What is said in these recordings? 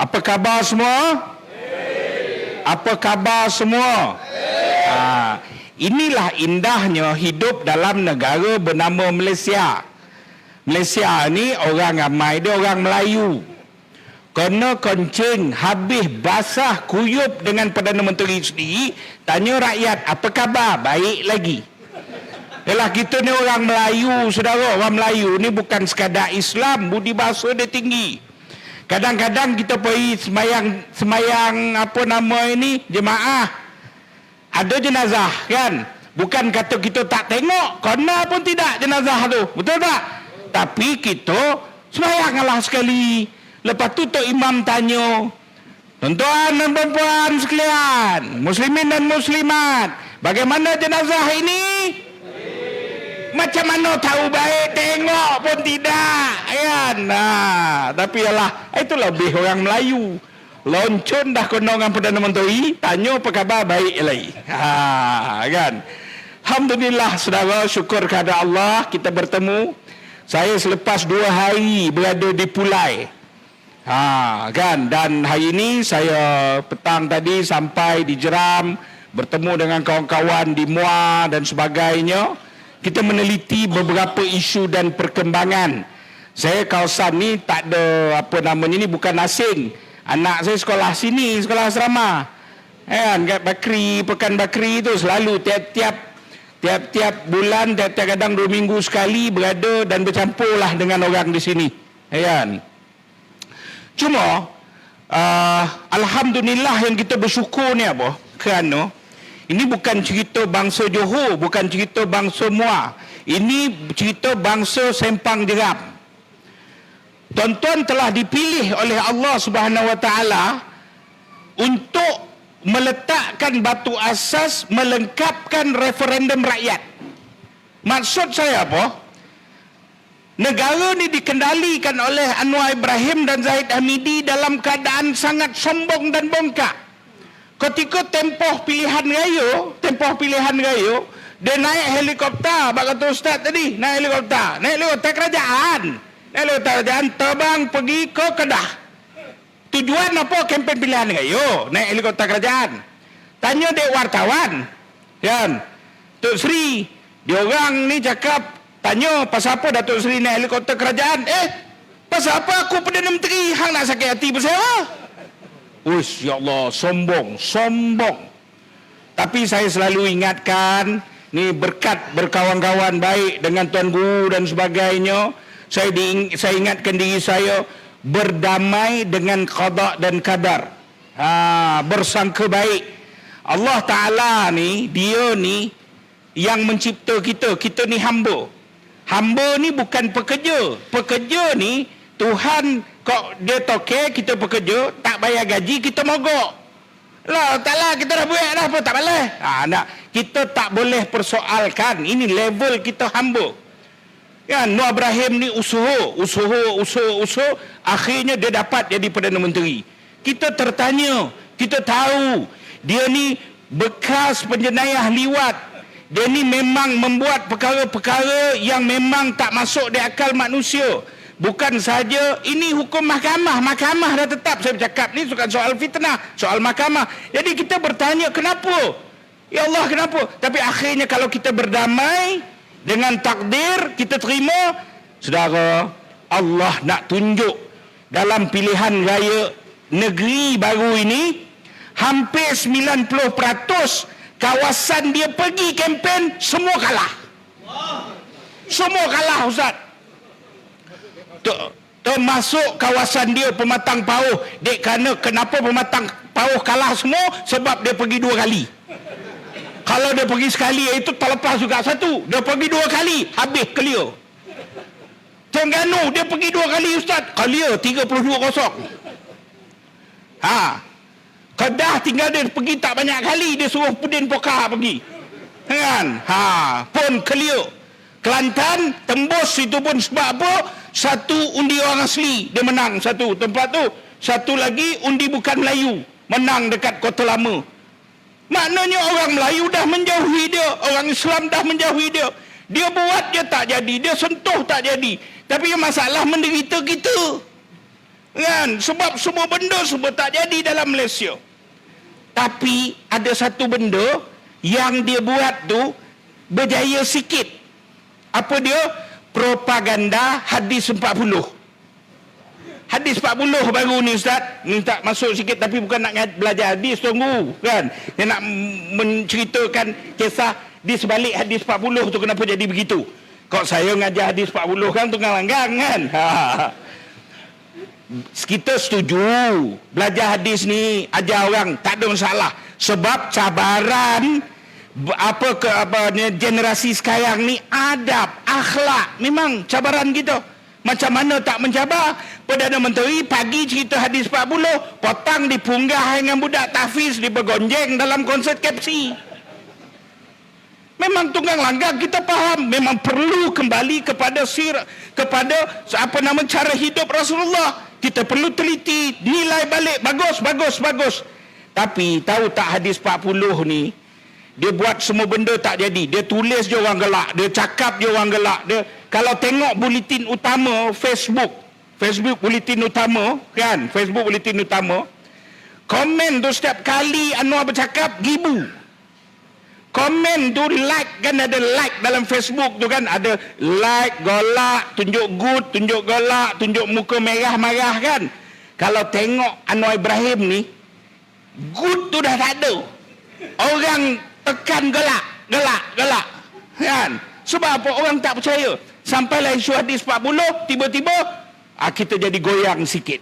Apa khabar semua? Apa khabar semua? Inilah indahnya hidup dalam negara bernama Malaysia. Malaysia ni orang ramai dia orang Melayu. Kena kencing habis basah kuyup dengan Perdana Menteri sendiri, tanya rakyat apa khabar? Baik lagi. Yalah, kita ni orang Melayu, saudara. Orang Melayu ni bukan sekadar Islam, budi bahasa dia tinggi. Kadang-kadang kita pergi semayang apa nama ini, jemaah. Ada jenazah kan? Bukan kata kita tak tengok, kena pun tidak jenazah tu. Betul tak? Tapi kita semayanglah sekali. Lepas tu Tok Imam tanya, tuan-tuan dan puan sekalian, muslimin dan muslimat, bagaimana jenazah ini? Macam mana tahu baik, tengok pun tidak kan? Tapi yalah, itu lebih orang Melayu. Loncon dah kena dengan Perdana Menteri, tanya apa khabar, baik lagi. Kan? Alhamdulillah saudara, syukur kepada Allah kita bertemu. Saya selepas 2 hari berada di Pulai. Kan? Dan hari ini saya petang tadi sampai di Jeram, bertemu dengan kawan-kawan di Muar dan sebagainya. Kita meneliti beberapa isu dan perkembangan. Saya kawasan ni tak ada apa namanya ni, bukan asing. Anak saya sekolah sini, sekolah asrama. Kan, kat Bakri, Pekan Bakri tu selalu tiap-tiap bulan, tiap-tiap kadang 2 minggu sekali berada dan bercampurlah dengan orang di sini. Kan. Cuma alhamdulillah yang kita bersyukur ni apa? Kerana ini bukan cerita bangsa Johor, bukan cerita bangsa Muar. Ini cerita bangsa Sempang Jeram. Tuan-tuan telah dipilih oleh Allah Subhanahu Wa Taala untuk meletakkan batu asas melengkapkan referendum rakyat. Maksud saya apa? Negara ni dikendalikan oleh Anwar Ibrahim dan Zahid Hamidi dalam keadaan sangat sombong dan bongkak. Ketika tempoh pilihan raya, dia naik helikopter, bak kata ustaz tadi, naik helikopter kerajaan, terbang pergi ke Kedah. Tujuan apa kempen pilihan raya? Naik helikopter kerajaan. Tanya dek wartawan, kan? Tok Sri, diorang ni cakap, tanya pasal apa Datuk Seri naik helikopter kerajaan? Pasal apa aku Perdana Menteri? Hang nak sakit hati pasal apa? Uish, ya Allah, sombong. Tapi saya selalu ingatkan, ni berkat berkawan-kawan baik dengan Tuan Guru dan sebagainya, saya ingatkan diri saya berdamai dengan qada dan qadar. Bersangka baik. Allah Ta'ala ni, dia ni yang mencipta kita ni hamba. Hamba ni bukan pekerja. Pekerja ni Tuhan kok dia tokek kita pekerja, tak bayar gaji kita mogok. Lah taklah kita dah buat dah apa tak boleh. Kita tak boleh persoalkan. Ini level kita hamba. Ya, Nur Ibrahim ni usaha, akhirnya dia dapat jadi Perdana Menteri. Kita tertanya, kita tahu dia ni bekas penjenayah liwat. Dia ni memang membuat perkara-perkara yang memang tak masuk di akal manusia. Bukan saja ini hukum mahkamah dah tetap. Saya bercakap ni bukan soal fitnah, soal mahkamah. Jadi kita bertanya kenapa? Ya Allah, kenapa? Tapi akhirnya kalau kita berdamai dengan takdir, kita terima, saudara, Allah nak tunjuk dalam pilihan raya negeri baru ini, hampir 90% kawasan dia pergi kempen, semua kalah. Semua kalah, Ustaz. Termasuk kawasan dia Pematang Pauh. Dek, kenapa Pematang Pauh kalah semua? Sebab dia pergi 2 kali. Kalau dia pergi sekali, itu terlepas juga satu. Dia pergi 2 kali, habis clear. Terengganu dia pergi 2 kali, Ustaz, clear 32-0. Kedah tinggal dia pergi tak banyak kali, dia suruh Pudin Pokah pergi. Kan? Pun clear. Kelantan tembus itu pun sebab apa? Satu undi orang asli dia menang satu tempat tu, satu lagi undi bukan Melayu menang dekat Kota Lama. Maknanya orang Melayu dah menjauhi dia, orang Islam dah menjauhi dia. Dia buat dia tak jadi, dia sentuh tak jadi. Tapi masalah menderita kita. Kan? Sebab semua benda semua tak jadi dalam Malaysia. Tapi ada satu benda yang dia buat tu berjaya sikit. Apa dia? Propaganda hadis 40. Hadis 40 baru ni Ustaz. Minta masuk sikit tapi bukan nak belajar hadis, tunggu. Kan? Dia nak menceritakan kisah di sebalik hadis 40 tu kenapa jadi begitu. Kok saya ngajar hadis 40 kan tunggang langgang kan? Kita setuju belajar hadis ni, ajar orang tak ada masalah. Sebab cabaran generasi sekarang ni adab, akhlak memang cabaran kita. Macam mana tak mencabar? Perdana Menteri pagi cerita hadis 40, potang dipunggah dengan budak tahfiz dibergonjeng dalam konsert KFC. Memang tunggang langgang, kita faham. Memang perlu kembali kepada cara hidup Rasulullah. Kita perlu teliti, nilai balik, bagus. Tapi tahu tak hadis 40 ni, dia buat semua benda tak jadi. Dia tulis je orang gelak, dia cakap je orang gelak. Dia kalau tengok buletin utama Facebook buletin utama, kan? Facebook buletin utama, komen tu setiap kali Anwar bercakap gibu. Komen tu like, kan ada like dalam Facebook tu kan, ada like, golak, tunjuk good, tunjuk golak, tunjuk muka merah marah kan. Kalau tengok Anwar Ibrahim ni, good tu dah tak ada. Orang tekan gelak kan. Sebab apa? Orang tak percaya. Sampailah isu hadis 40, tiba-tiba kita jadi goyang sikit.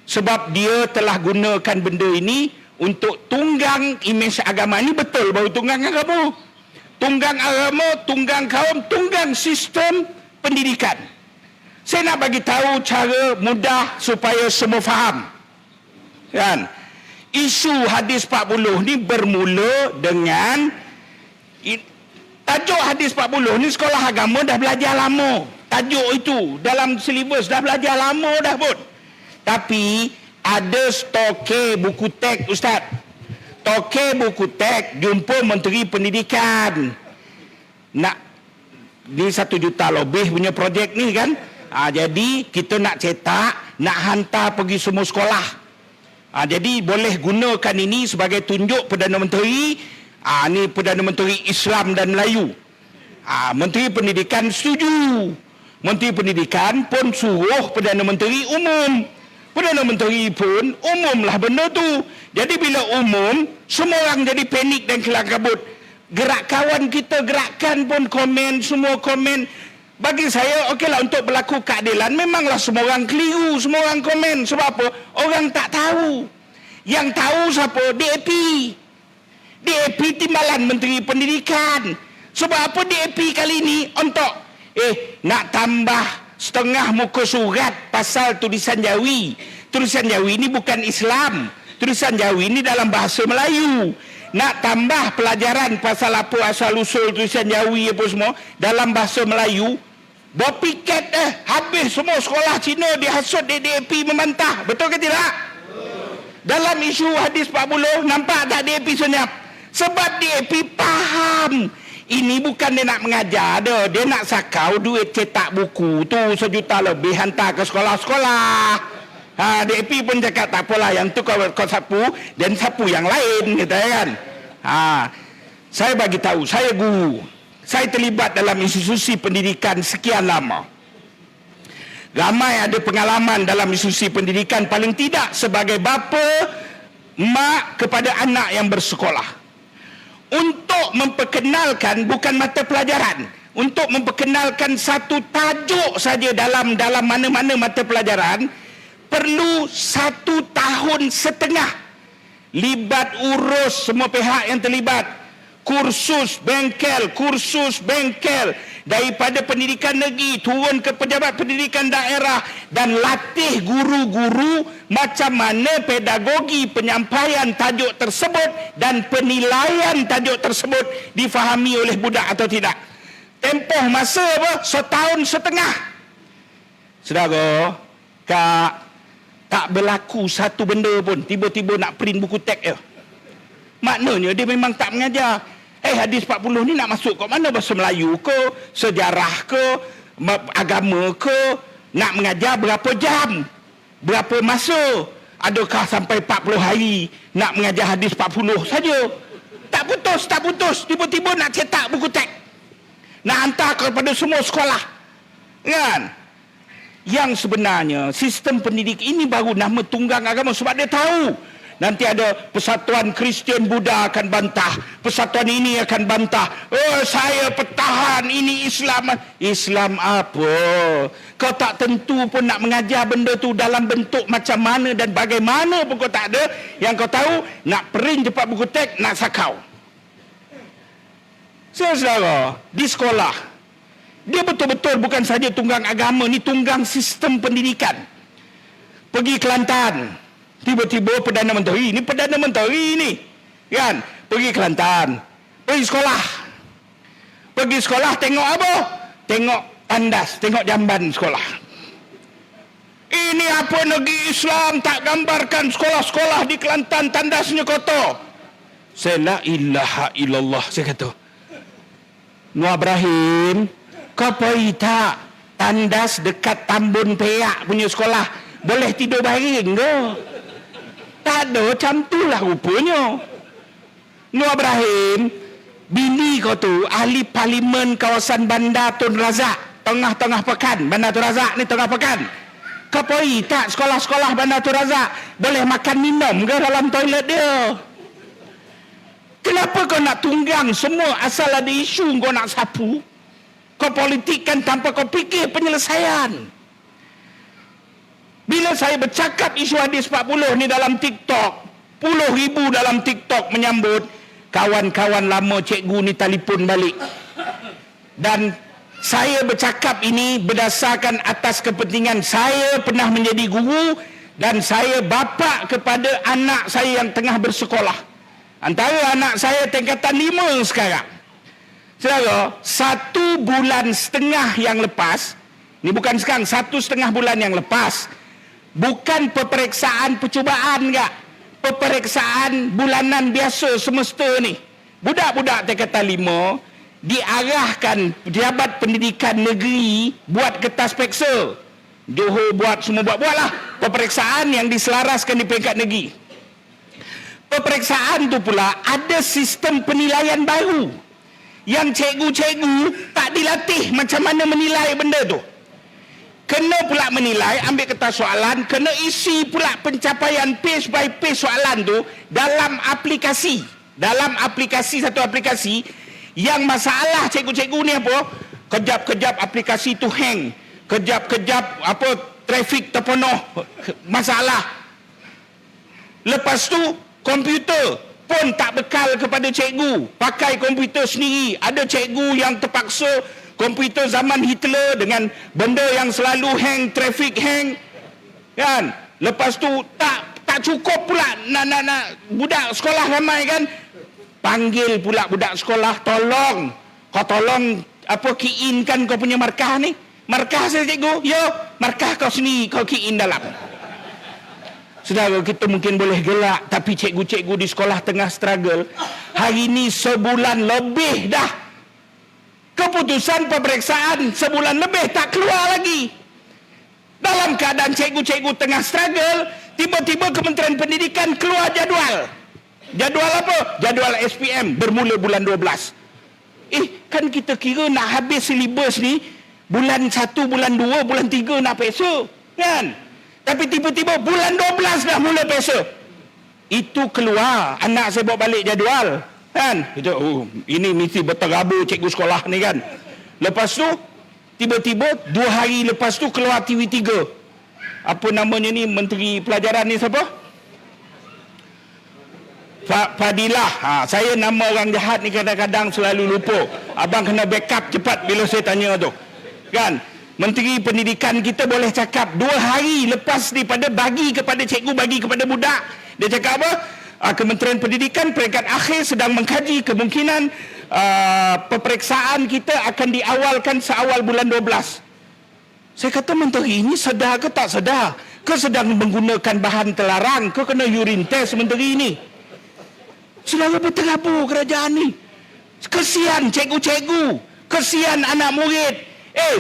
Sebab dia telah gunakan benda ini untuk tunggang imej agama. Ini betul baru tunggang agama. Tunggang agama, tunggang kaum, tunggang sistem pendidikan. Saya nak bagi tahu cara mudah supaya semua faham. Kan? Isu hadis 40 ni bermula dengan tajuk hadis 40 ni sekolah agama dah belajar lama. Tajuk itu dalam silibus dah belajar lama dah pun. Tapi ada stoke buku teks Ustaz. Stoke buku teks jumpa Menteri Pendidikan. Nak ni 1 juta lebih punya projek ni kan. Jadi kita nak cetak, nak hantar pergi semua sekolah. Jadi boleh gunakan ini sebagai tunjuk Perdana Menteri. Ni Perdana Menteri Islam dan Melayu. Menteri Pendidikan setuju. Menteri Pendidikan pun suruh Perdana Menteri umum. Perdana Menteri pun umumlah benda tu. Jadi bila umum, semua orang jadi panik dan kelang kabut. Gerak kawan kita gerakkan pun komen, semua komen. Bagi saya, okeylah untuk berlaku keadilan, memanglah semua orang keliru, semua orang komen. Sebab apa? Orang tak tahu. Yang tahu siapa? DAP. DAP Timbalan Menteri Pendidikan. Sebab apa DAP kali ini untuk nak tambah setengah muka surat pasal tulisan Jawi. Tulisan Jawi ini bukan Islam. Tulisan Jawi ini dalam bahasa Melayu. Nak tambah pelajaran pasal apa asal usul tulisan Jawi apa semua dalam bahasa Melayu. Bawa piket habis semua sekolah Cina dihasut DAP membantah. Betul ke tidak? Dalam isu hadis 40 nampak tak DAP senyap? Sebab DAP faham. Ini bukan dia nak mengajar dah. Dia nak sakau duit cetak buku tu 1 juta lebih hantar ke sekolah-sekolah. DAP pun cakap tak apalah, yang tu kau sapu dan sapu yang lain, kata kan. Saya bagi tahu, saya guru. Saya terlibat dalam institusi pendidikan sekian lama. Ramai ada pengalaman dalam institusi pendidikan, paling tidak sebagai bapa, mak kepada anak yang bersekolah. Untuk memperkenalkan bukan mata pelajaran, untuk memperkenalkan satu tajuk saja dalam mana-mana mata pelajaran perlu 1 tahun setengah. Libat urus semua pihak yang terlibat. Kursus bengkel daripada pendidikan negeri turun ke pejabat pendidikan daerah dan latih guru-guru macam mana pedagogi penyampaian tajuk tersebut dan penilaian tajuk tersebut difahami oleh budak atau tidak. Tempoh masa apa? 1 tahun setengah. Saudara, tak berlaku satu benda pun. Tiba-tiba nak print buku teks je. Maknanya dia memang tak mengajar. Hadis 40 ni nak masuk kat mana? Bahasa Melayu ke? Sejarah ke? Agama ke? Nak mengajar berapa jam? Berapa masa? Adakah sampai 40 hari nak mengajar hadis 40 saja? Tak putus. Tiba-tiba nak cetak buku teks. Nak hantar kepada semua sekolah. Kan? Yang sebenarnya sistem pendidik ini baru nama tunggang agama sebab dia tahu nanti ada Persatuan Kristian Buddha akan bantah, persatuan ini akan bantah. Oh, saya pertahan, ini Islam. Islam apa? Kau tak tentu pun nak mengajar benda tu dalam bentuk macam mana dan bagaimana pun kau tak ada. Yang kau tahu, nak print cepat buku teks, nak sakau. Saudara, di sekolah, dia betul-betul bukan saja tunggang agama, ni tunggang sistem pendidikan. Pergi Kelantan, tiba-tiba Perdana Menteri ni, kan? Pergi Kelantan, pergi sekolah tengok apa? Tengok tandas, tengok jamban sekolah. Ini apa negeri Islam tak gambarkan sekolah-sekolah di Kelantan tandasnya kotor. Saya la ilaha illallah, saya kata, Nur Ibrahim, kau pergi tak tandas dekat Tambun Perak punya sekolah boleh tidur baring ke? Tak ada, macam tu lah rupanya. Nur Ibrahim, bini kau tu ahli parlimen kawasan Bandar Tun Razak, tengah-tengah pekan. Bandar Tun Razak ni tengah pekan. Kau pergi tak sekolah-sekolah Bandar Tun Razak boleh makan minum ke dalam toilet dia? Kenapa kau nak tunggang semua asal ada isu kau nak sapu? Kau politikkan tanpa kau fikir penyelesaian. Bila saya bercakap isu hadis 40 ni dalam TikTok, puluh ribu dalam TikTok menyambut, kawan-kawan lama cikgu ni telefon balik. Dan saya bercakap ini berdasarkan atas kepentingan saya pernah menjadi guru dan saya bapa kepada anak saya yang tengah bersekolah. Antara anak saya tingkatan 5 sekarang. Saudara, 1,5 bulan yang lepas, ni bukan sekarang, 1,5 bulan yang lepas, bukan peperiksaan percubaan enggak, peperiksaan bulanan biasa semesta ni. Budak-budak tingkatan 5 diarahkan pejabat pendidikan negeri buat kertas peksa. Johor buat, semua buatlah peperiksaan yang diselaraskan di peringkat negeri. Peperiksaan tu pula ada sistem penilaian baru yang cikgu-cikgu tak dilatih macam mana menilai benda tu. Kena pula menilai, ambil kertas soalan, kena isi pula pencapaian page by page soalan tu dalam aplikasi. Dalam aplikasi, satu aplikasi yang masalah cikgu-cikgu ni apa? Kejap-kejap aplikasi tu hang. Kejap-kejap apa trafik terpenuh. Masalah. Lepas tu komputer pun tak bekal kepada cikgu. Pakai komputer sendiri. Ada cikgu yang terpaksa komputer zaman Hitler dengan benda yang selalu hang, trafik hang. Kan? Lepas tu tak cukup pula nak budak sekolah ramai kan. Panggil pula budak sekolah, tolong. Kau tolong apa key in kan kau punya markah ni. Markah saya cikgu. Yo, markah kau sendiri kau key in dalam. Saudara, kita mungkin boleh gelak, tapi cikgu-cikgu di sekolah tengah struggle. Hari ini sebulan lebih dah. Keputusan peperiksaan sebulan lebih tak keluar lagi. Dalam keadaan cikgu-cikgu tengah struggle, tiba-tiba Kementerian Pendidikan keluar jadual. Jadual apa? Jadual SPM bermula bulan 12. Kan kita kira nak habis silibus ni bulan 1, bulan 2, bulan 3 nak peksa. Kan? Tapi tiba-tiba bulan 12 dah mula peksa. Itu keluar, anak saya bawa balik jadual. Kan? Ini mesti berterabur cikgu sekolah ni kan. Lepas tu, tiba-tiba 2 hari lepas tu keluar TV3. Apa namanya ni, Menteri Pelajaran ni siapa? Fadilah. Saya nama orang jahat ni kadang-kadang selalu lupa. Abang kena backup cepat bila saya tanya tu. Kan? Menteri Pendidikan kita boleh cakap 2 hari lepas daripada bagi kepada cikgu, bagi kepada budak. Dia cakap apa? Kementerian Pendidikan peringkat akhir sedang mengkaji kemungkinan peperiksaan kita akan diawalkan seawal bulan 12. Saya kata menteri ini sedar ke tak sedar? Ke sedang menggunakan bahan terlarang? Ke kena urine test menteri ini? Saudara, berterabur kerajaan ni. Kesian cikgu-cikgu. Kesian anak murid.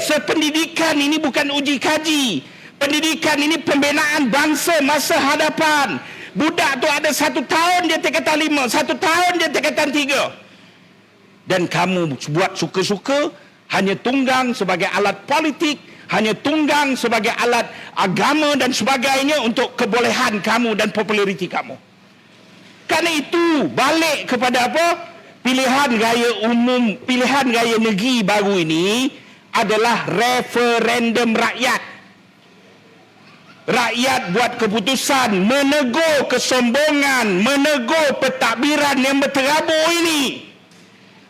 Sependidikan ini bukan uji kaji. Pendidikan ini pembinaan bangsa masa hadapan. Budak tu ada 1 tahun dia tingkatan 5, 1 tahun dia tingkatan 3. Dan kamu buat suka-suka, hanya tunggang sebagai alat politik, hanya tunggang sebagai alat agama dan sebagainya untuk kebolehan kamu dan populariti kamu. Kerana itu, balik kepada apa? Pilihan raya umum, pilihan raya negeri baru ini adalah referendum rakyat. Rakyat buat keputusan menegur kesombongan, menegur pentadbiran yang berterabur ini.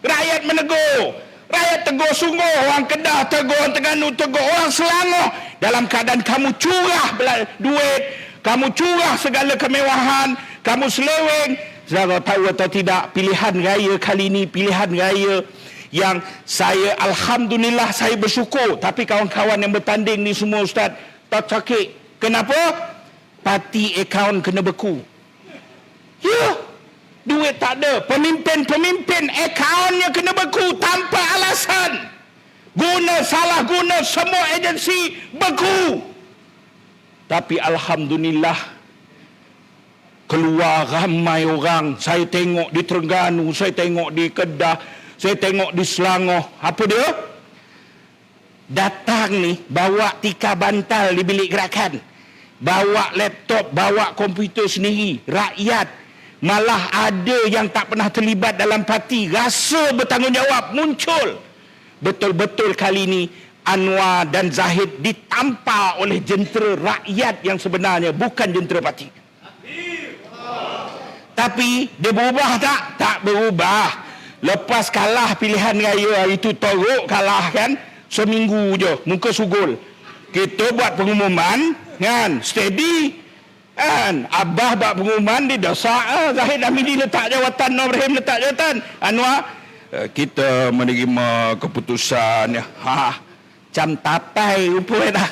Rakyat menegur. Rakyat tegur sungguh. Orang Kedah tegur, orang Terengganu tegur, orang Selangor. Dalam keadaan kamu curah duit, kamu curah segala kemewahan, kamu seleweng. Saudara tahu atau tidak, pilihan raya kali ini, pilihan raya yang saya, alhamdulillah, saya bersyukur. Tapi kawan-kawan yang bertanding ni semua, Ustaz, tak sakit. Kenapa? Parti akaun kena beku. Ya, duit tak ada. Pemimpin akaunnya kena beku tanpa alasan. Salah guna semua agensi beku. Tapi alhamdulillah, keluar ramai orang. Saya tengok di Terengganu, saya tengok di Kedah, saya tengok di Selangor. Apa dia? Datang ni, bawa tikar bantal di bilik gerakan, bawa laptop, bawa komputer sendiri. Rakyat, malah ada yang tak pernah terlibat dalam parti, rasa bertanggungjawab muncul. Betul-betul kali ini Anwar dan Zahid ditampar oleh jentera rakyat yang sebenarnya, bukan jentera parti. Tapi dia berubah tak? Tak berubah. Lepas kalah pilihan raya itu, teruk kalah kan, seminggu je muka sugul. Kita buat pengumuman kan, steady kan. Abah buat pengumuman di dosa, Zahid Hamidi letak jawatan, Nur Ibrahim letak jawatan, Anwar kita menerima keputusan ya. Macam tapai rupanya dah.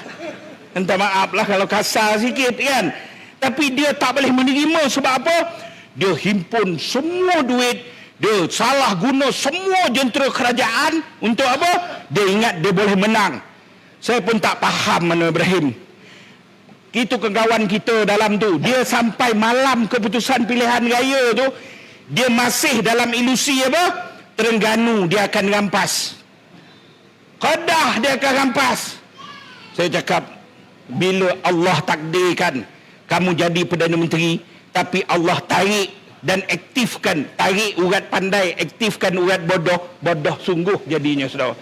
Minta maaf lah kalau kasar sikit kan. Tapi dia tak boleh menerima. Sebab apa? Dia himpun semua duit, dia salah guna semua jentera kerajaan. Untuk apa? Dia ingat dia boleh menang. Saya pun tak faham Anwar Ibrahim. Itu kawan kita dalam tu, dia sampai malam keputusan pilihan raya tu, dia masih dalam ilusi apa? Terengganu dia akan rampas, Kedah dia akan rampas. Saya cakap, bila Allah takdirkan kamu jadi Perdana Menteri, tapi Allah tarik dan aktifkan, tarik urat pandai, aktifkan urat bodoh, bodoh sungguh jadinya, saudara.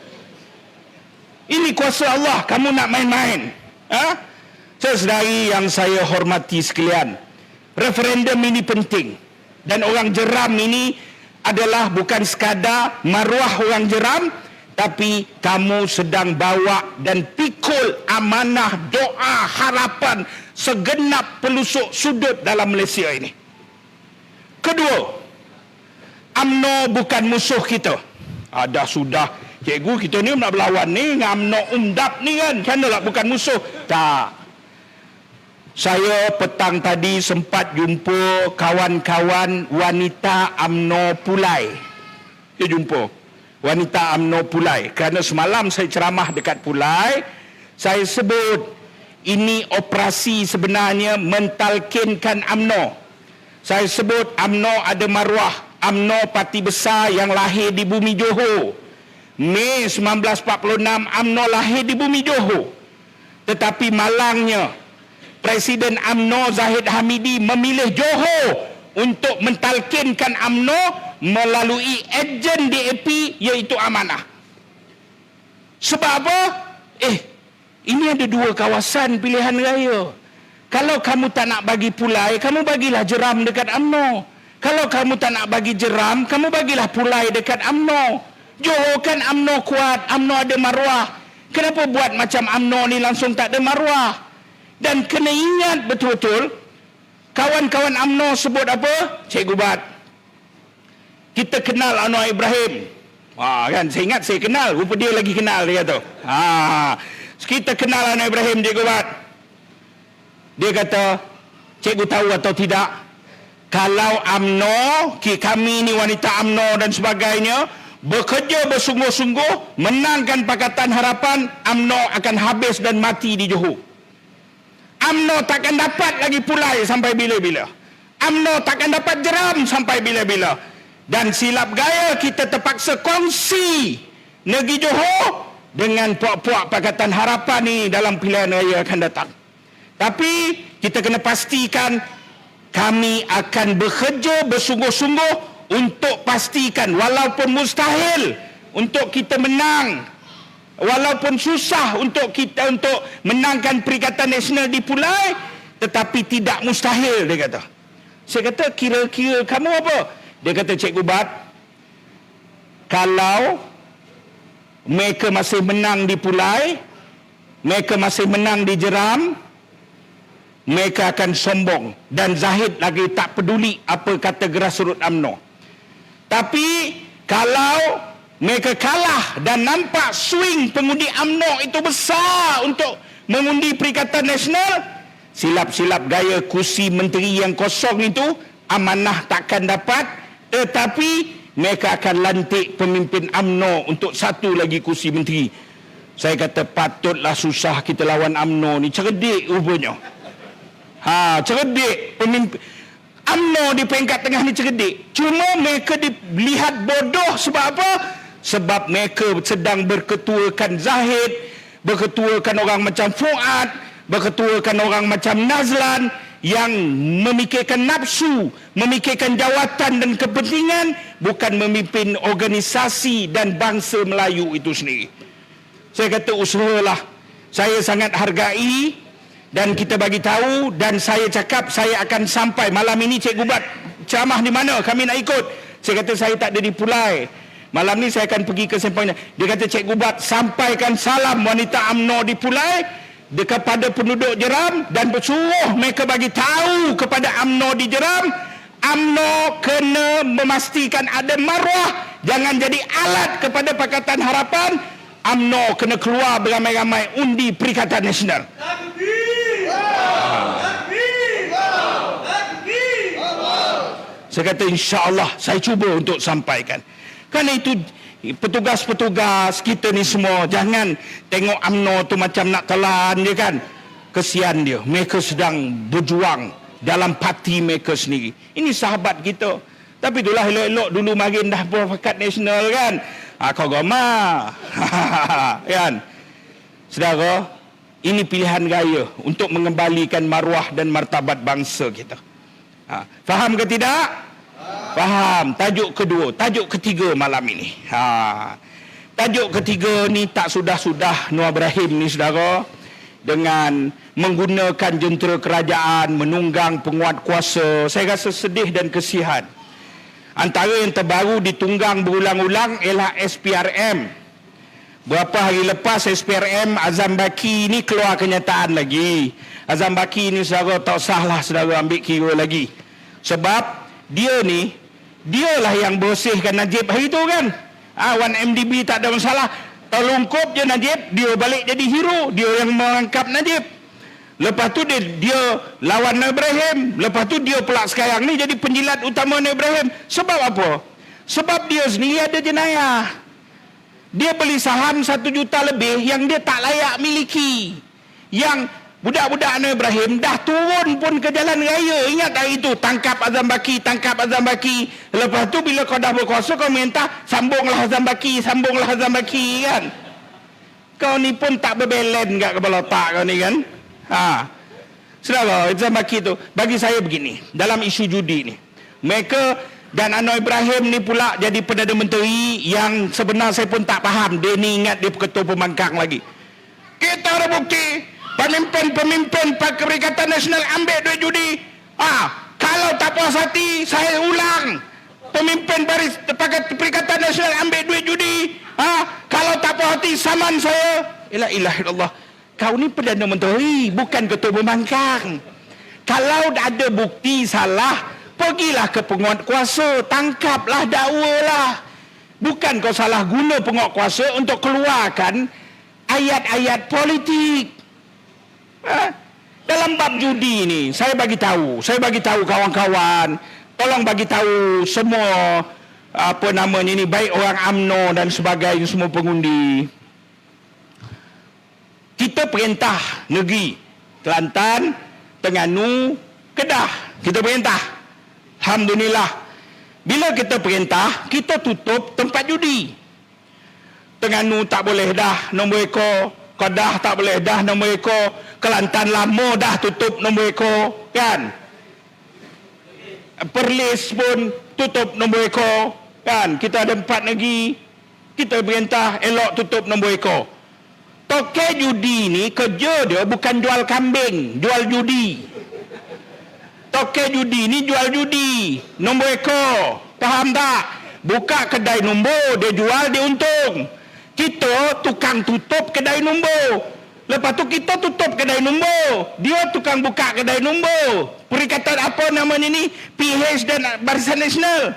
Ini kuasa Allah, kamu nak main-main? Saudari yang saya hormati sekalian, referendum ini penting. Dan orang jeram ini adalah bukan sekadar maruah orang jeram, tapi kamu sedang bawa dan pikul amanah doa harapan segenap pelusuk sudut dalam Malaysia ini. Kedua, UMNO bukan musuh kita. Dah sudah, cikgu kita ni nak berlawan ni dengan UMNO UMDAP ni kan, macam bukan musuh. Tak. Saya petang tadi sempat jumpa kawan-kawan wanita UMNO Pulai. Dia jumpa wanita UMNO Pulai. Kerana semalam saya ceramah dekat Pulai, saya sebut ini operasi sebenarnya mentalkinkan UMNO. Saya sebut UMNO ada maruah. UMNO parti besar yang lahir di bumi Johor. Mei 1946 UMNO lahir di bumi Johor. Tetapi malangnya Presiden UMNO Zahid Hamidi memilih Johor untuk mentalkinkan UMNO melalui ejen DAP, iaitu Amanah. Sebab apa? Ini ada 2 kawasan pilihan raya. Kalau kamu tak nak bagi Pulai, kamu bagilah Jeram dekat UMNO. Kalau kamu tak nak bagi Jeram, kamu bagilah Pulai dekat UMNO. Johor kan UMNO kuat, UMNO ada maruah. Kenapa buat macam UMNO ni langsung tak ada maruah? Dan kena ingat betul-betul, kawan-kawan UMNO sebut apa? Cikgu Bat, kita kenal Anwar Ibrahim. Kan, saya ingat saya kenal, rupa dia lagi kenal, dia kata. Kita kenal Anwar Ibrahim, Cikgu Bat. Dia kata, cikgu tahu atau tidak, kalau UMNO, kami ni wanita UMNO dan sebagainya, bekerja bersungguh-sungguh, menangkan Pakatan Harapan, UMNO akan habis dan mati di Johor. UMNO takkan dapat lagi Pulai sampai bila-bila. UMNO takkan dapat Jeram sampai bila-bila. Dan silap gaya kita terpaksa kongsi negeri Johor dengan puak-puak Pakatan Harapan ni dalam pilihan raya akan datang. Tapi kita kena pastikan kami akan bekerja bersungguh-sungguh untuk pastikan walaupun mustahil untuk kita menang, walaupun susah untuk kita untuk menangkan Perikatan Nasional di Pulai, tetapi tidak mustahil, dia kata. Saya kata, kira-kira kamu apa? Dia kata, Cikgu Bat, kalau mereka masih menang di Pulai, mereka masih menang di Jeram, mereka akan sombong. Dan Zahid lagi tak peduli apa kata grassroots UMNO. Tapi kalau mereka kalah dan nampak swing pengundi UMNO itu besar untuk mengundi Perikatan Nasional, silap-silap gaya kursi menteri yang kosong itu amanah takkan dapat, tetapi mereka akan lantik pemimpin UMNO untuk satu lagi kursi menteri. Saya kata patutlah susah kita lawan UMNO ni, cerdik rupanya. Cerdik pemimpin UMNO di peringkat tengah ni, cerdik. Cuma mereka dilihat bodoh sebab apa? Sebab mereka sedang berketuakan Zahid, berketuakan orang macam Fuad, berketuakan orang macam Nazlan yang memikirkan nafsu, memikirkan jawatan dan kepentingan, bukan memimpin organisasi dan bangsa Melayu itu sendiri. Saya kata usahalah. Saya sangat hargai dan kita bagi tahu, dan saya cakap saya akan sampai malam ini. Cikgu Bat ceramah di mana? Kami nak ikut. Saya kata saya tak ada di Pulai. Malam ni saya akan pergi ke Sempang. Dia kata, Cikgu Bat, sampaikan salam wanita UMNO di Pulai kepada penduduk Jeram dan bersuruh mereka bagi tahu kepada UMNO di Jeram, UMNO kena memastikan ada maruah, jangan jadi alat kepada Pakatan Harapan. UMNO kena keluar beramai-ramai undi Perikatan Nasional. Saya kata insya-Allah saya cuba untuk sampaikan. Kerana itu petugas-petugas kita ni semua jangan tengok UMNO tu macam nak telan dia kan. Kesian dia. Mereka sedang berjuang dalam parti mereka sendiri. Ini sahabat kita. Tapi itulah elok-elok dulu marin dah Perikatan Nasional kan. Kau goma. Kan. Saudara, ini pilihan raya untuk mengembalikan maruah dan martabat bangsa kita. Faham ke tidak? Faham. Tajuk kedua, tajuk ketiga malam ini. Tajuk ketiga ni tak sudah-sudah Nur Ibrahim ni, saudara, dengan menggunakan jentera kerajaan menunggang penguat kuasa. Saya rasa sedih dan kesihan. Antara yang terbaru ditunggang berulang-ulang ialah SPRM. Berapa hari lepas SPRM Azam Baki ni keluar kenyataan lagi. Azam Baki ni, saudara, tak sahlah saudara ambil kira lagi. Sebab dialah yang bersihkan Najib hari tu kan. 1MDB tak ada masalah. Terlungkup je Najib, dia balik jadi hero. Dia yang mengangkap Najib. Lepas tu dia lawan Nur Ibrahim. Lepas tu dia pula sekarang ni jadi penjilat utama Nur Ibrahim. Sebab apa? Sebab dia sendiri ada jenayah. Dia beli saham 1 juta lebih yang dia tak layak miliki. Yang budak-budak Nur Ibrahim dah turun pun ke jalan raya. Ingat hari itu, tangkap Azam Baki, tangkap Azam Baki. Lepas tu bila kau dah berkuasa, kau minta sambunglah Azam Baki, sambunglah Azam Baki kan. Kau ni pun tak berbelen kat kepala otak kau ni kan. Saudara, Azam Baki tu bagi saya begini, dalam isu judi ni, mereka dan Anwar Ibrahim ni pula jadi Perdana Menteri yang sebenar saya pun tak faham. Dia ni ingat dia ketua pembangkang lagi. Kita ada bukti pemimpin-pemimpin Perikatan Nasional ambil duit judi. Kalau tak puas hati, saya ulang. Pemimpin Perikatan Nasional ambil duit judi. Kalau tak puas hati, saman saya. Ilah. Kau ni Perdana Menteri, bukan ketua pembangkang. Kalau ada bukti salah, pergilah ke penguat kuasa, tangkaplah, dakwalah. Bukan kau salah guna penguat kuasa untuk keluarkan ayat-ayat politik. Dalam bab judi ni, saya bagi tahu kawan-kawan, tolong bagi tahu semua ni, baik orang UMNO dan sebagainya, semua pengundi. Kita perintah negeri Kelantan, Terengganu, Kedah. Kita perintah. Alhamdulillah. Bila kita perintah, kita tutup tempat judi. Terengganu tak boleh dah nombor ekor, Kedah tak boleh dah nombor ekor, Kelantan lama dah tutup nombor ekor, kan? Perlis pun tutup nombor ekor, kan? Kita ada 4 negeri, kita perintah elok tutup nombor ekor. Toke judi ni kerja dia bukan jual kambing, jual judi. Toke judi ni jual judi, nombor ekor, faham tak? Buka kedai nombor, dia jual, dia untung. Kita tukang tutup kedai nombor. Lepas tu kita tutup kedai nombor. Dia tukang buka kedai nombor. Perikatan apa nama ni? PH dan Barisan Nasional.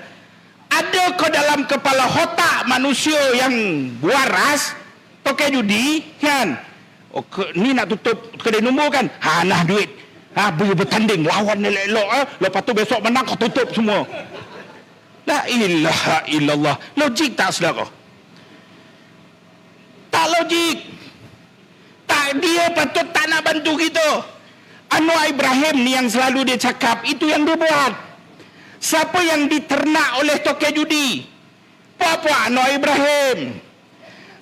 Ada ke dalam kepala otak manusia yang waras pakai judi, kan? Oh, ni nak tutup kedai nombor kan? Nah duit. Bertanding lawan elok-elok. Lepas tu besok menang kau tutup semua. La ilaha illallah. Logik tak, saudara? Tak logik. Tak, dia patut tak nak bantu kita. Anwar Ibrahim ni yang selalu dia cakap, itu yang dia buat. Siapa yang diternak oleh toke judi? Puak-puak Anwar Ibrahim.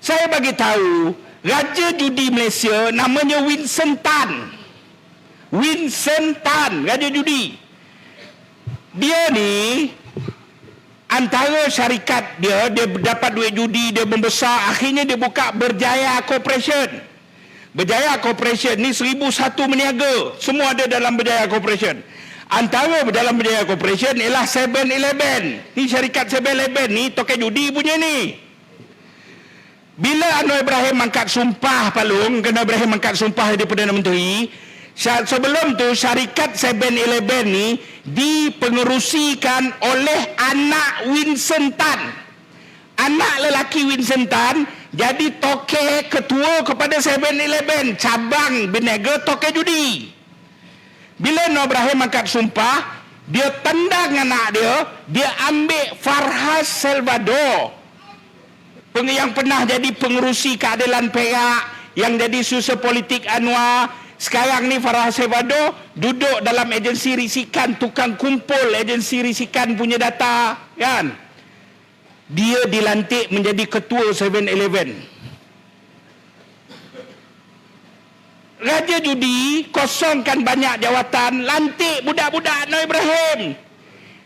Saya bagi tahu, Raja Judi Malaysia namanya Winston Tan. Winston Tan, Raja Judi. Dia ni antara syarikat dia dapat duit judi, dia membesar, akhirnya dia buka Berjaya Corporation. Berjaya Corporation ni 1001 meniaga, semua ada dalam Berjaya Corporation. Antara dalam Berjaya Corporation ialah 7-Eleven. Ni syarikat 7-Eleven ni toke judi punya ni. Bila Anwar Ibrahim angkat sumpah Palung, kena Ibrahim angkat sumpah jadi Perdana Menteri, sebelum tu syarikat 7-Eleven ni dipengerusikan oleh anak Winston Tan. Anak lelaki Winston Tan jadi toke ketua kepada 7-Eleven, cabang berniaga toke judi. Bila Anwar Ibrahim angkat sumpah, dia tendang anak dia ambil Farhas Salvador, yang pernah jadi pengerusi keadilan Perak, yang jadi susah politik Anwar. Sekarang ni Farhas Salvador duduk dalam agensi risikan, tukang kumpul agensi risikan punya data, kan? Dia dilantik menjadi ketua 7-Eleven. Raja judi kosongkan banyak jawatan, lantik budak-budak Anwar Ibrahim.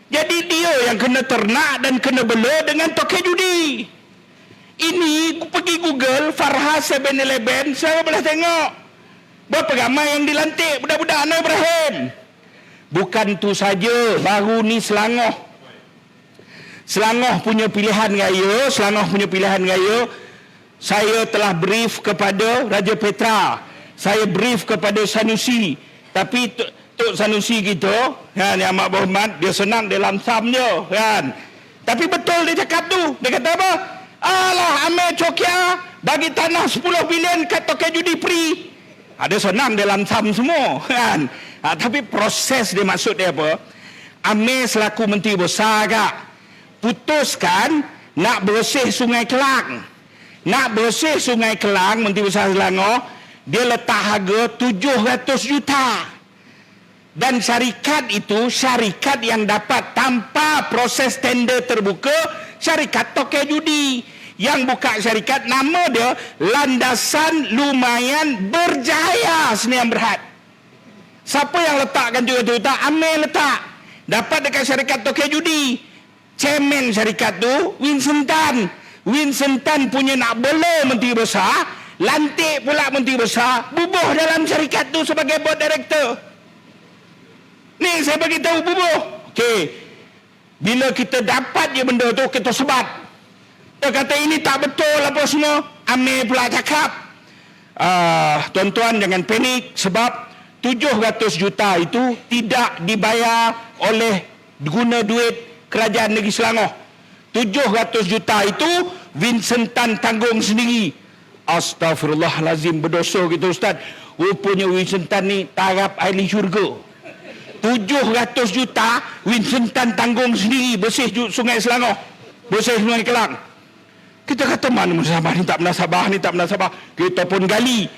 Jadi dia yang kena ternak dan kena bela dengan toke judi. Ini pergi Google Farhas 7-Eleven, saya boleh tengok berapa ramai yang dilantik budak-budak Anwar Ibrahim. Bukan tu saja, baru ni Selangor. Selangor punya pilihan raya, saya telah brief kepada Raja Petra, saya brief kepada Sanusi. Tapi Tok Sanusi kita, kan, yang amat berhormat, dia senang, dia lamsam je, kan. Tapi betul dia cakap tu. Dia kata apa? Alah, Amir Chokia bagi tanah 10 bilion kat toke judi free. Ada senang dia lamsam semua, kan. Tapi proses dia, maksud dia apa? Amir selaku Menteri Besar agak putuskan nak bersih Sungai Kelang. Nak bersih Sungai Kelang, Menteri Besar Selangor, dia letak harga 700 juta. Dan syarikat itu, syarikat yang dapat tanpa proses tender terbuka, syarikat toke judi. Yang buka syarikat, nama dia Landasan Lumayan Berjaya Sdn Bhd. Siapa yang letakkan 700 juta? Amir letak. Dapat dekat syarikat toke judi. Chairman syarikat tu Winston Tan. Winston Tan punya nak bela Menteri Besar, lantik pula Menteri Besar, bubuh dalam syarikat tu sebagai board director. Ni saya bagi tahu bubuh. Okey. Bila kita dapat je benda tu, kita sebat. Dia kata ini tak betul apa semua. Amir pula cakap, tuan-tuan jangan panik sebab 700 juta itu tidak dibayar oleh guna duit Kerajaan Negeri Selangor. 700 juta itu Winston Tan tanggung sendiri. Astaghfirullahalazim, berdosa kita Ustaz. Rupanya Winston Tan ni taraf ahli syurga. 700 juta Winston Tan tanggung sendiri bersih Sungai Selangor, bersih Sungai Kelang. Kita kata mana munasabah ni, tak munasabah ni, tak munasabah. Kita pun gali.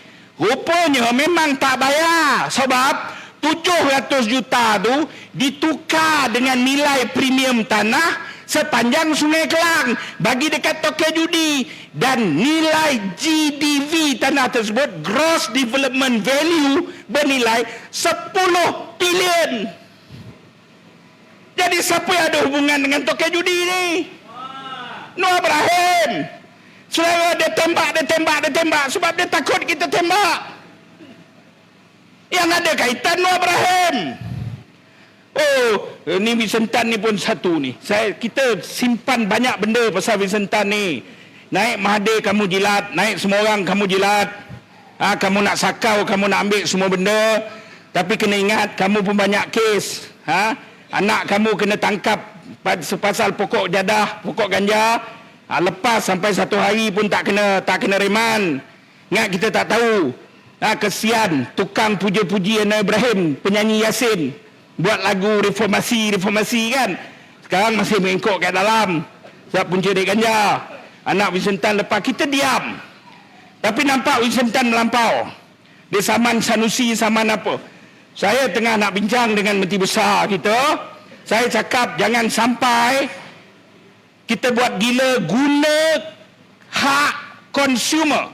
Rupanya memang tak bayar. Sebab 700 juta tu ditukar dengan nilai premium tanah sepanjang Sungai Kelang bagi dekat token judi, dan nilai GDV tanah tersebut, Gross Development Value, bernilai 10 bilion. Jadi siapa yang ada hubungan dengan token judi ni? Noor Ibrahim. Saudara, dia tembak sebab dia takut kita tembak. Yang ada kaitan Noor Ibrahim. Oh, ni Vincent Tan ni pun satu ni. Kita simpan banyak benda pasal Vincent Tan ni. Naik Mahathir kamu jilat, naik semua orang kamu jilat. Kamu nak sakau, kamu nak ambil semua benda. Tapi kena ingat, kamu pun banyak kes. Anak kamu kena tangkap pasal pokok jadah, pokok ganja. Lepas sampai 1 hari pun tak kena reman. Ingat, kita tak tahu. Kesian tukang puja-puji Noor Ibrahim, penyanyi Yasin, buat lagu reformasi kan. Sekarang masih mengikut kat dalam sebab punca dek ganja. Anak Vincent Tan lepas, kita diam. Tapi nampak Vincent Tan melampau. Dia saman Sanusi, saman apa. Saya tengah nak bincang dengan Menteri Besar kita. Saya cakap jangan sampai kita buat gila guna hak consumer,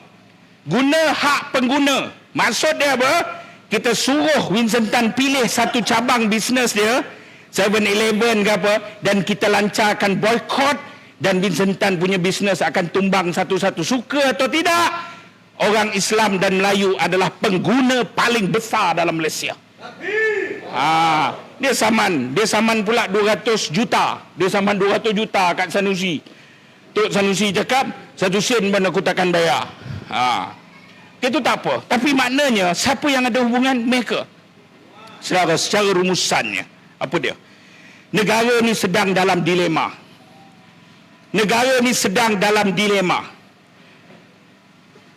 guna hak pengguna. Maksud dia apa? Kita suruh Vincent Tan pilih satu cabang bisnes dia, 7-Eleven ke apa, dan kita lancarkan boykot, dan Vincent Tan punya bisnes akan tumbang satu-satu. Suka atau tidak, orang Islam dan Melayu adalah pengguna paling besar dalam Malaysia. Dia saman pula 200 juta. Dia saman 200 juta kat Sanusi. Tok Sanusi cakap, 1 sen pun aku takkan bayar. Itu tak apa. Tapi maknanya, siapa yang ada hubungan? Mereka. Secara rumusannya. Apa dia? Negara ni sedang dalam dilema.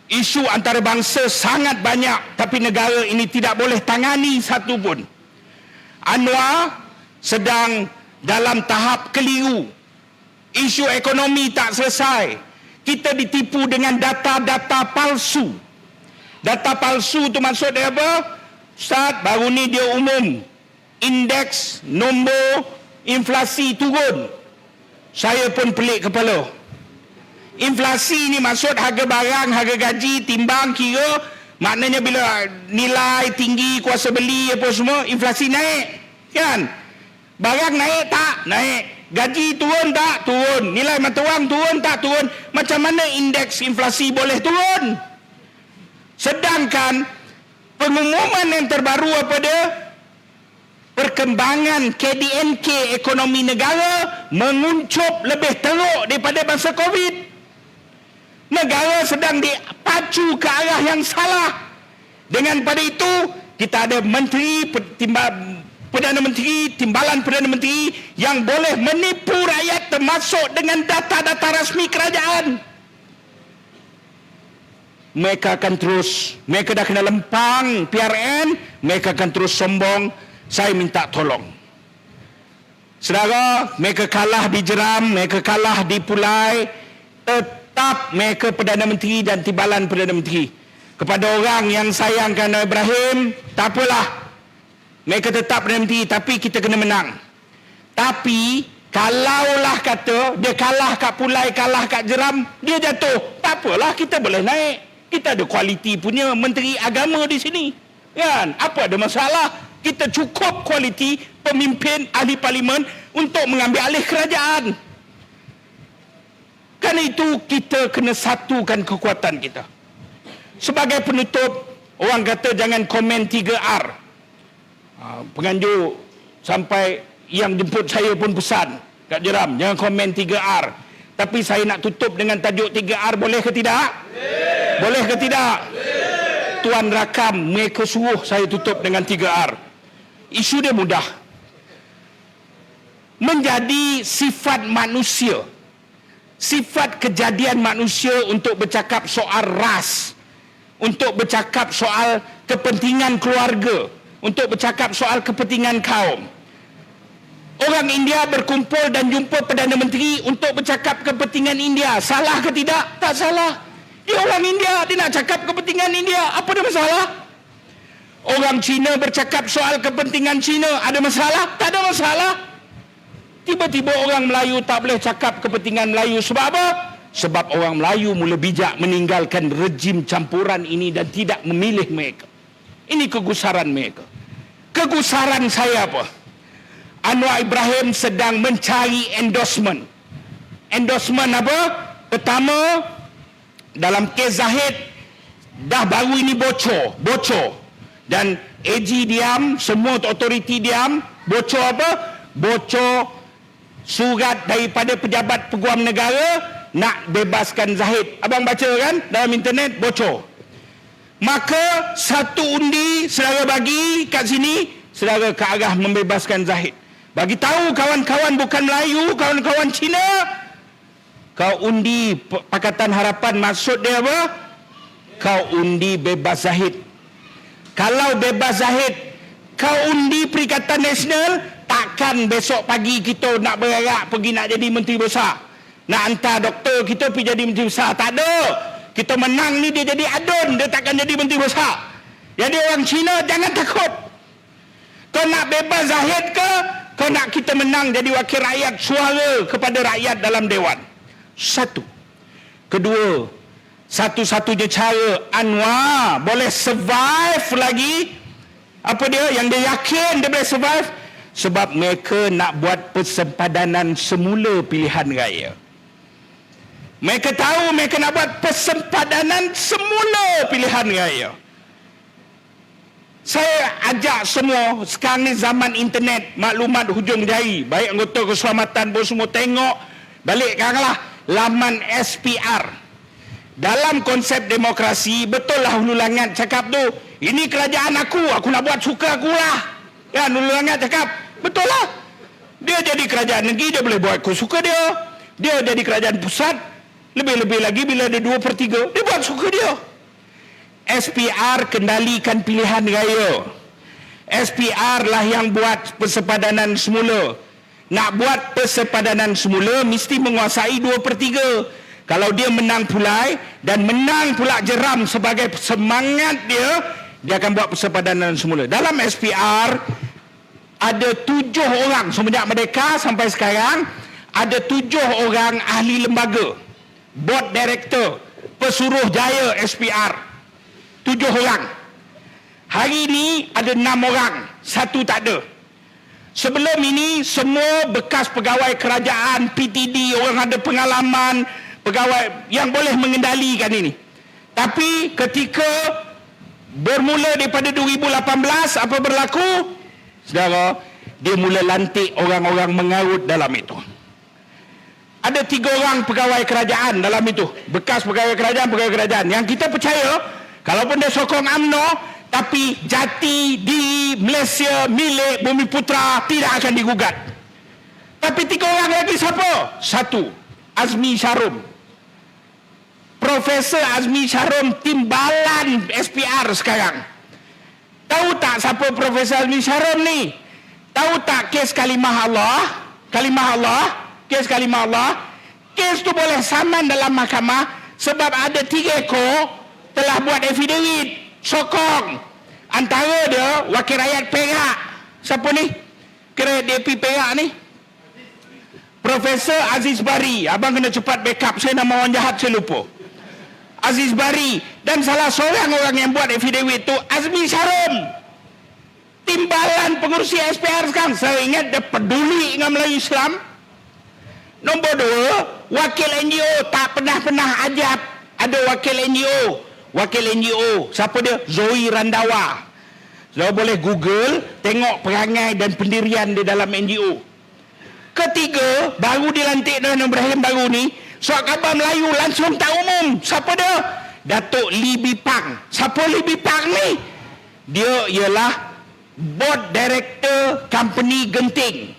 Isu antarabangsa sangat banyak, tapi negara ini tidak boleh tangani satu pun. Anwar sedang dalam tahap keliru. Isu ekonomi tak selesai. Kita ditipu dengan data-data palsu. Data palsu tu maksud dia apa? Ustaz, baru ni dia umum indeks nombor inflasi turun. Saya pun pelik kepala. Inflasi ni maksud harga barang, harga gaji, timbang, kira. Maknanya bila nilai tinggi, kuasa beli apa semua, inflasi naik. Kan? Barang naik tak? Naik. Gaji turun tak? Turun. Nilai mata wang turun tak? Turun. Macam mana indeks inflasi boleh turun? Sedangkan pengumuman yang terbaru apa dia? Perkembangan KDNK ekonomi negara menguncup lebih teruk daripada masa Covid. Negara sedang dipacu ke arah yang salah. Dengan pada itu, kita ada menteri, Perdana Menteri, timbalan Perdana Menteri yang boleh menipu rakyat termasuk dengan data-data rasmi kerajaan. Mereka akan terus, mereka dah kena lempang PRN, mereka akan terus sombong. Saya minta tolong. Saudara, mereka kalah di Jeram, mereka kalah di Pulai, tetap mereka Perdana Menteri dan timbalan Perdana Menteri. Kepada orang yang sayangkan Noor Ibrahim, tak apalah. Mereka tetap Perdana Menteri, tapi kita kena menang. Tapi, kalaulah kata, dia kalah kat Pulai, kalah kat Jeram, dia jatuh. Tak apalah, kita boleh naik. Kita ada kualiti punya Menteri Agama di sini. Kan? Apa ada masalah? Kita cukup kualiti pemimpin ahli parlimen untuk mengambil alih kerajaan. Kerana itu kita kena satukan kekuatan kita. Sebagai penutup, orang kata jangan komen 3R. Penganjur sampai yang jemput saya pun pesan kat Jeram, jangan komen 3R. Tapi saya nak tutup dengan tajuk 3R, boleh ke tidak? Boleh ke tidak? Tuan rakam, mereka suruh saya tutup dengan 3R. Isu dia mudah. Menjadi sifat manusia, sifat kejadian manusia untuk bercakap soal ras, untuk bercakap soal kepentingan keluarga, untuk bercakap soal kepentingan kaum. Orang India berkumpul dan jumpa Perdana Menteri untuk bercakap kepentingan India. Salah ke tidak? Tak salah. Dia orang India, dia nak cakap kepentingan India. Apa ada masalah? Orang Cina bercakap soal kepentingan Cina, ada masalah? Tak ada masalah. Tiba-tiba orang Melayu tak boleh cakap kepentingan Melayu. Sebab apa? Sebab orang Melayu mula bijak meninggalkan rejim campuran ini dan tidak memilih mereka. Ini kegusaran mereka. Kegusaran saya apa? Anwar Ibrahim sedang mencari endorsement. Endorsement apa? Pertama, dalam kes Zahid, dah baru ini bocor. Dan AG diam, semua otoriti diam. Bocor apa? Bocor surat daripada pejabat peguam negara nak bebaskan Zahid. Abang baca kan dalam internet, bocor. Maka satu undi saudara bagi kat sini, saudara ke arah membebaskan Zahid. Bagi tahu kawan-kawan bukan Melayu, kawan-kawan Cina, kau undi Pakatan Harapan, maksud dia apa? Kau undi bebas Zahid. Kalau bebas Zahid, kau undi Perikatan Nasional, takkan besok pagi kita nak bergerak pergi nak jadi menteri besar, nak hantar doktor kita pergi jadi menteri besar. Tak ada. Kita menang ni dia jadi adun, dia takkan jadi menteri besar. Jadi orang Cina jangan takut. Kau nak bebas Zahid ke, kau nak kita menang jadi wakil rakyat, suara kepada rakyat dalam Dewan. Satu. Kedua, satu-satunya cara Anwar boleh survive lagi, apa dia yang dia yakin dia boleh survive, sebab mereka nak buat persempadanan semula pilihan raya. Mereka tahu mereka nak buat persempadanan semula pilihan raya. Saya ajak semua, sekarang ni zaman internet, maklumat hujung jari, baik anggota keselamatan pun semua tengok balik lah laman SPR. Dalam konsep demokrasi, betul lah Hulu Langat cakap tu, ini kerajaan aku nak buat suka aku lah. Ya, Hulu Langat cakap, betul lah. Dia jadi kerajaan negeri, dia boleh buat suka dia. Dia jadi kerajaan pusat, lebih-lebih lagi bila ada 2/3, dia buat suka dia. SPR kendalikan pilihan raya. SPR lah yang buat persempadanan semula. Nak buat persempadanan semula mesti menguasai 2/3. Kalau dia menang pulai dan menang pula jeram sebagai semangat dia akan buat persempadanan semula. Dalam SPR ada 7 orang semenjak merdeka sampai sekarang, ada 7 orang ahli lembaga, board director, pesuruh jaya SPR, 7 orang. Hari ini ada 6 orang, 1 tak ada. Sebelum ini semua bekas pegawai kerajaan, PTD, orang ada pengalaman, pegawai yang boleh mengendalikan ini. Tapi ketika bermula daripada 2018, apa berlaku? Saudara, dia mula lantik orang-orang mengarut dalam itu. Ada 3 orang pegawai kerajaan dalam itu, bekas pegawai kerajaan yang kita percaya, kalaupun dia sokong UMNO, tapi jati di Malaysia milik Bumiputra tidak akan digugat. Tapi 3 orang lagi siapa? 1, Azmi Syarum. Profesor Azmi Syarum timbalan SPR sekarang. Tahu tak siapa Profesor Azmi Syarum ni? Tahu tak kes kalimah Allah? Kes kalimah Allah. Kes tu boleh saman dalam mahkamah sebab ada 3 ekor telah buat affidavit sokong. Antara dia wakil rakyat Perak. Siapa ni? Kira DP Perak ni? Profesor Aziz Bari. Abang kena cepat backup, saya nama orang jahat saya lupa. Aziz Bari. Dan salah seorang orang yang buat affidavit tu Azmi Syarum, timbalan pengurusi SPR sekarang. Saya ingat dia peduli dengan Melayu Islam. Nombor 2, wakil NGO tak pernah ajab. Ada wakil NGO, siapa dia? Zoe Randawa. Saudara boleh Google, tengok perangai dan pendirian di dalam NGO. Ketiga, baru dilantik Anwar Ibrahim baru ni, surat khabar Melayu langsung tak umum. Siapa dia? Datuk Lee Bipang. Siapa Lee Bipang ni? Dia ialah board director company Genting.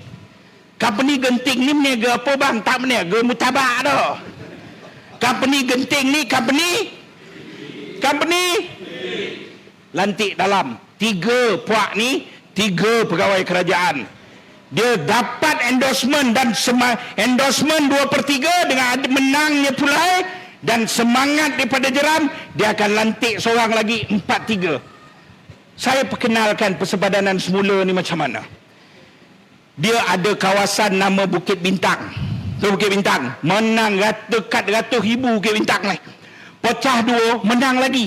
Company Genting ni meniaga apa bang? Tak meniaga mutabak dah. Company Genting ni company lantik dalam 3 puak ni, 3 pegawai kerajaan. Dia dapat endorsement dan endorsement 2/3 dengan menangnya pulai, dan semangat daripada jeram, dia akan lantik seorang lagi 4-3. Saya perkenalkan persepadanan semula ni macam mana. Dia ada kawasan nama Bukit Bintang. Bukit Bintang menang dekat ratus ribu Bukit Bintang ni. Pecah 2, menang lagi.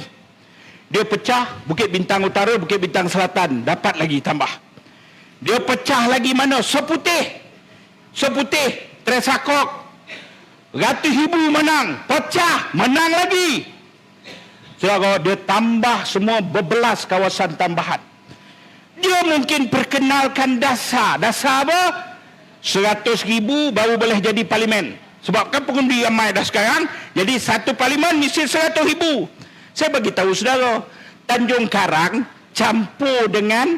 Dia pecah Bukit Bintang Utara, Bukit Bintang Selatan, dapat lagi tambah. Dia pecah lagi mana? Seputih, Tresakok, ratus ribu menang, pecah, menang lagi. Saudara, dia tambah semua berbelas kawasan tambahan. Dia mungkin perkenalkan dasar apa? 100 ribu baru boleh jadi parlimen. Sebab kan pengundi ramai dah sekarang, jadi satu parlimen mesti 100 ribu. Saya bagi tahu saudara, Tanjung Karang campur dengan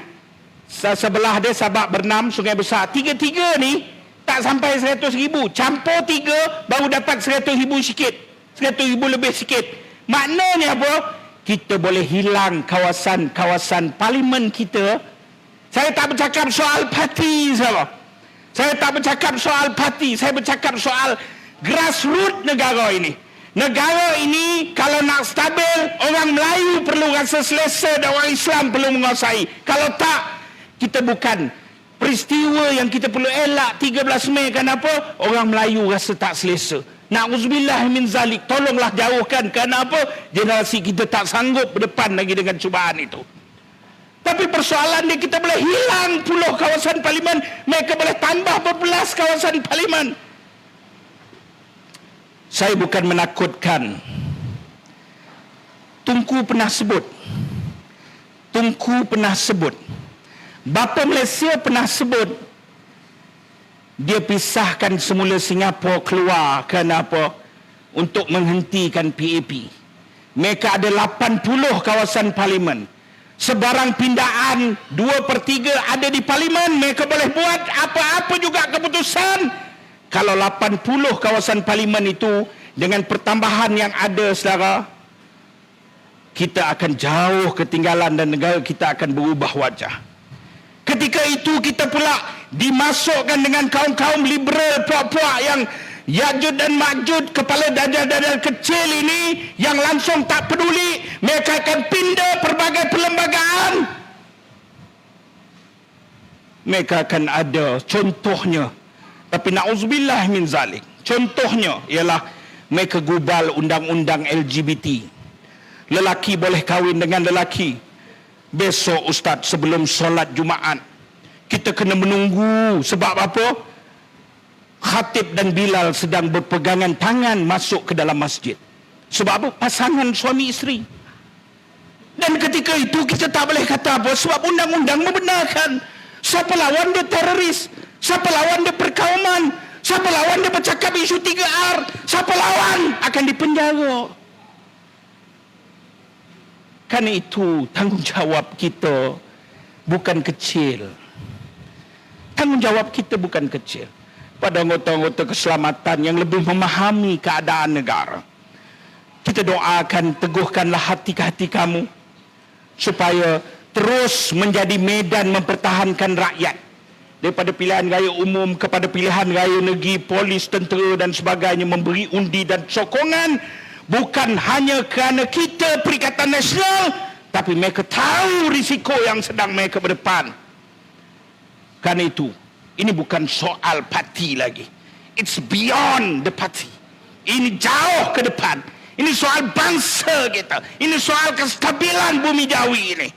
sebelah dia Sabak Bernam, Sungai Besar. Tiga-tiga ni tak sampai 100 ribu. Campur 3 baru dapat 100 ribu sikit. 100 ribu lebih sikit. Maknanya apa? Kita boleh hilang kawasan-kawasan parlimen kita. Saya tak bercakap soal parti, sahabat. Saya tak bercakap soal parti. Saya bercakap soal grassroots negara ini. Negara ini kalau nak stabil, orang Melayu perlu rasa selesa dan orang Islam perlu menguasai. Kalau tak, kita bukan. Peristiwa yang kita perlu elak 13 Mei kenapa? Orang Melayu rasa tak selesa. Na'udzubillah min zalik. Tolonglah jauhkan. Kenapa? Generasi kita tak sanggup berdepan lagi dengan cubaan itu. Tapi persoalan dia, kita boleh hilang puluh kawasan parlimen, mereka boleh tambah berbelas kawasan parlimen. Saya bukan menakutkan. Tunku pernah sebut. Bapa Malaysia pernah sebut. Dia pisahkan semula Singapura keluar kenapa? Untuk menghentikan PAP. Mereka ada 80 kawasan parlimen. Sebarang pindaan 2/3 ada di parlimen, mereka boleh buat apa-apa juga keputusan. Kalau 80 kawasan parlimen itu dengan pertambahan yang ada, saudara, kita akan jauh ketinggalan dan negara kita akan berubah wajah. Ketika itu kita pula dimasukkan dengan kaum-kaum liberal puak-puak yang Ya'jud dan Ma'jud, kepala dada-dada kecil ini yang langsung tak peduli, mereka akan pindah pelbagai perlembagaan. Mereka akan ada contohnya. Tapi na'udzubillah min zalik. Contohnya ialah mereka gubal undang-undang LGBT. Lelaki boleh kahwin dengan lelaki. Besok Ustaz sebelum solat Jumaat, kita kena menunggu. Sebab apa? Khatib dan Bilal sedang berpegangan tangan masuk ke dalam masjid. Sebab apa? Pasangan suami isteri. Dan ketika itu kita tak boleh kata apa, sebab undang-undang membenarkan. Siapa lawan dia teroris? Siapa lawan dia perkauman? Siapa lawan dia bercakap isu 3R? Siapa lawan akan dipenjara. Kerana itu tanggungjawab kita bukan kecil. Tanggungjawab kita bukan kecil. Pada anggota-anggota keselamatan yang lebih memahami keadaan negara, kita doakan, teguhkanlah hati-hati kamu supaya terus menjadi medan mempertahankan rakyat, daripada pilihan raya umum kepada pilihan raya negeri, polis, tentera dan sebagainya, memberi undi dan sokongan bukan hanya kerana kita Perikatan Nasional, tapi mereka tahu risiko yang sedang mereka berdepan. Kerana itu, ini bukan soal parti lagi. It's beyond the party. Ini jauh ke depan. Ini soal bangsa kita. Ini soal kestabilan bumi Jawi ini.